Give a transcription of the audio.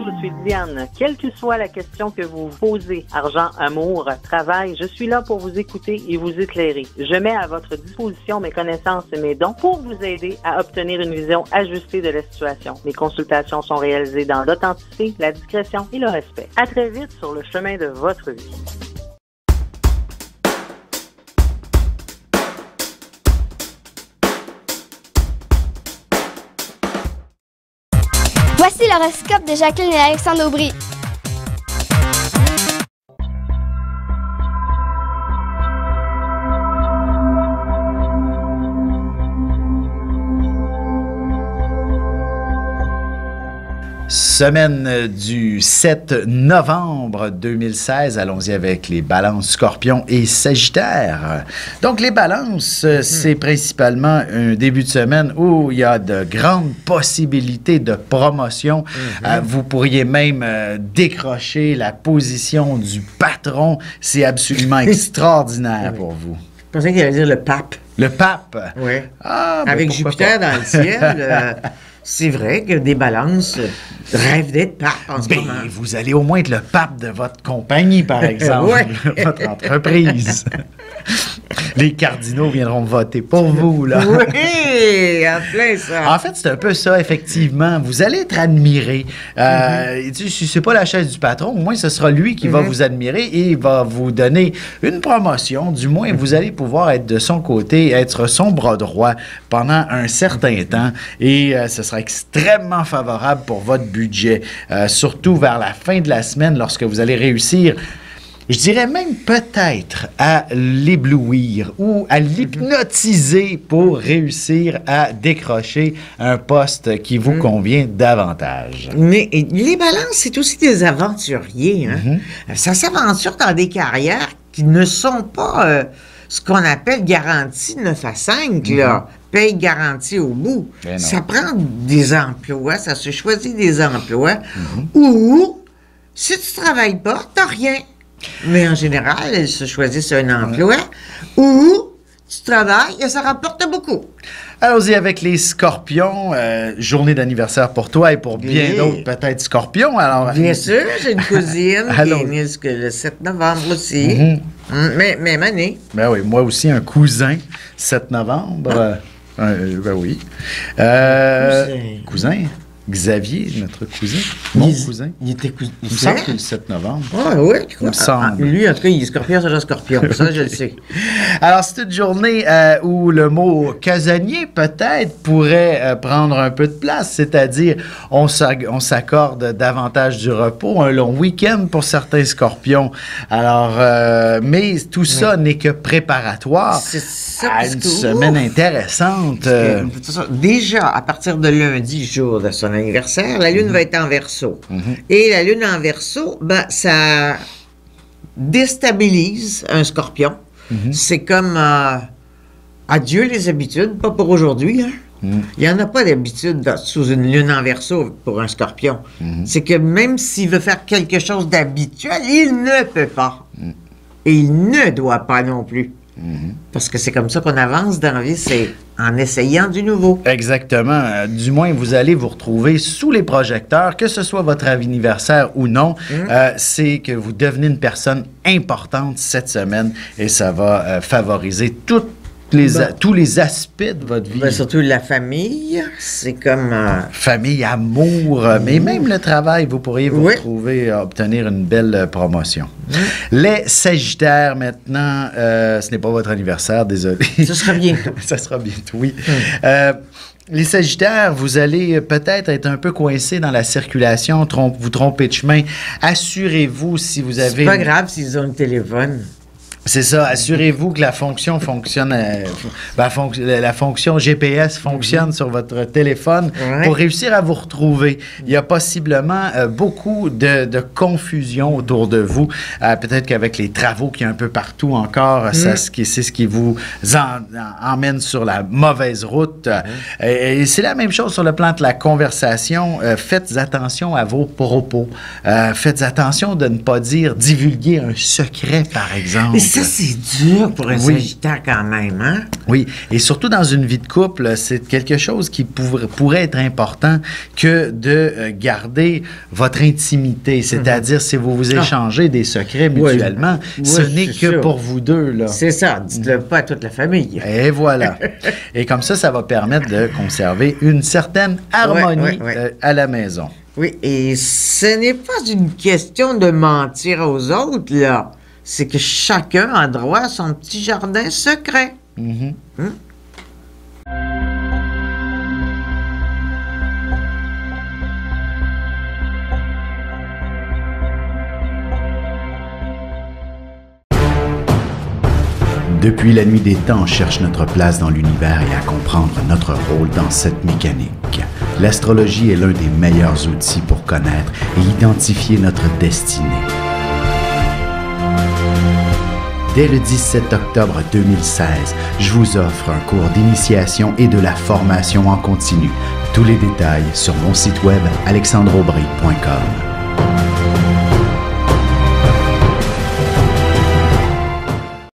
Bonjour, je suis Diane. Quelle que soit la question que vous posez, argent, amour, travail, je suis là pour vous écouter et vous éclairer. Je mets à votre disposition mes connaissances et mes dons pour vous aider à obtenir une vision ajustée de la situation. Mes consultations sont réalisées dans l'authenticité, la discrétion et le respect. À très vite sur le chemin de votre vie. Voici l'horoscope de Jacqueline et Alexandre Aubry. Semaine du 7 novembre 2016. Allons-y avec les balances, scorpions et sagittaires. Donc, les balances, c'est principalement un début de semaine où il y a de grandes possibilités de promotion. Vous pourriez même décrocher la position du patron. C'est absolument extraordinaire pour vous. Je pensais qu'il allait dire le pape. Le pape? Oui. Ah, ben avec Jupiter dans le ciel. C'est vrai que des balances rêvent d'être pape en ce moment. Vous allez au moins être le pape de votre compagnie, par exemple, votre entreprise. Les cardinaux viendront voter pour vous, là. Oui, en plein ça. En fait, c'est un peu ça, effectivement. Vous allez être admiré. Si c'est pas la chaise du patron, au moins, ce sera lui qui va vous admirer et il va vous donner une promotion. Du moins, vous allez pouvoir être de son côté, être son bras droit pendant un certain temps et ce sera extrêmement favorable pour votre budget, surtout vers la fin de la semaine lorsque vous allez réussir. Je dirais même peut-être à l'éblouir ou à l'hypnotiser pour réussir à décrocher un poste qui vous convient davantage. Mais les balances, c'est aussi des aventuriers. Hein? Ça s'aventure dans des carrières qui ne sont pas ce qu'on appelle garantie 9 à 5, là. Paye garantie au bout. Ça prend des emplois, ça se choisit des emplois où, si tu ne travailles pas, tu n'as rien. Mais en général, elles se choisissent un emploi où tu travailles et ça rapporte beaucoup. Allons-y avec les scorpions. Journée d'anniversaire pour toi et pour bien d'autres, peut-être scorpions. Alors, bien sûr, j'ai une cousine qui est née le 7 novembre aussi. Même année. Ben oui, moi aussi, un cousin, 7 novembre. Ben oui. Cousin? Xavier, notre cousin. Mon cousin. Il était cousin. Il me semble que c'est le 7 novembre. Ah oui, il me semble. Lui, en tout cas, il est scorpion, c'est un scorpion. Ça, je le sais. Alors, c'est une journée où le mot casanier, peut-être, pourrait prendre un peu de place. C'est-à-dire, on s'accorde davantage du repos, un long week-end pour certains scorpions. Alors, mais tout ça n'est que préparatoire à une semaine intéressante. Déjà, à partir de lundi, jour de son anniversaire, la Lune va être en Verseau. Et la Lune en Verseau, ben, ça déstabilise un scorpion. C'est comme adieu les habitudes, pas pour aujourd'hui. Hein? Il n'y en a pas d'habitude sous une Lune en Verseau pour un scorpion. C'est que même s'il veut faire quelque chose d'habituel, il ne peut pas. Et il ne doit pas non plus. Parce que c'est comme ça qu'on avance dans la vie, c'est en essayant du nouveau. Exactement. Du moins, vous allez vous retrouver sous les projecteurs, que ce soit votre anniversaire ou non. C'est que vous devenez une personne importante cette semaine et ça va favoriser tous les aspects de votre vie. Ben, surtout la famille, c'est comme... Famille, amour, mais même le travail, vous pourriez vous retrouver obtenir une belle promotion. Les Sagittaires, maintenant, ce n'est pas votre anniversaire, désolé. Ça sera bientôt. Ça sera bientôt, oui. Les Sagittaires, vous allez peut-être être un peu coincés dans la circulation, vous tromper de chemin. Assurez-vous si vous avez... C'est pas grave s'ils ont le téléphone. C'est ça. Assurez-vous que la fonction fonctionne, la fonction GPS fonctionne sur votre téléphone pour réussir à vous retrouver. Il y a possiblement beaucoup de confusion autour de vous. Peut-être qu'avec les travaux qu'il y a un peu partout encore, c'est ce qui vous emmène sur la mauvaise route. Et c'est la même chose sur le plan de la conversation. Faites attention à vos propos. Faites attention de ne pas divulguer un secret, par exemple. ça, c'est dur pour un Sagittaire quand même, hein? Oui, et surtout dans une vie de couple, c'est quelque chose qui pourrait être important que de garder votre intimité, c'est-à-dire si vous vous échangez des secrets mutuellement, ce n'est que pour vous deux, là. C'est ça, dites-le pas à toute la famille. Et voilà. Et comme ça va permettre de conserver une certaine harmonie à la maison. Oui, et ce n'est pas une question de mentir aux autres, là. C'est que chacun a droit à son petit jardin secret. Depuis la nuit des temps, on cherche notre place dans l'univers et à comprendre notre rôle dans cette mécanique. L'astrologie est l'un des meilleurs outils pour connaître et identifier notre destinée. Dès le 17 octobre 2016, je vous offre un cours d'initiation et de la formation en continu. Tous les détails sur mon site web alexandreaubry.com.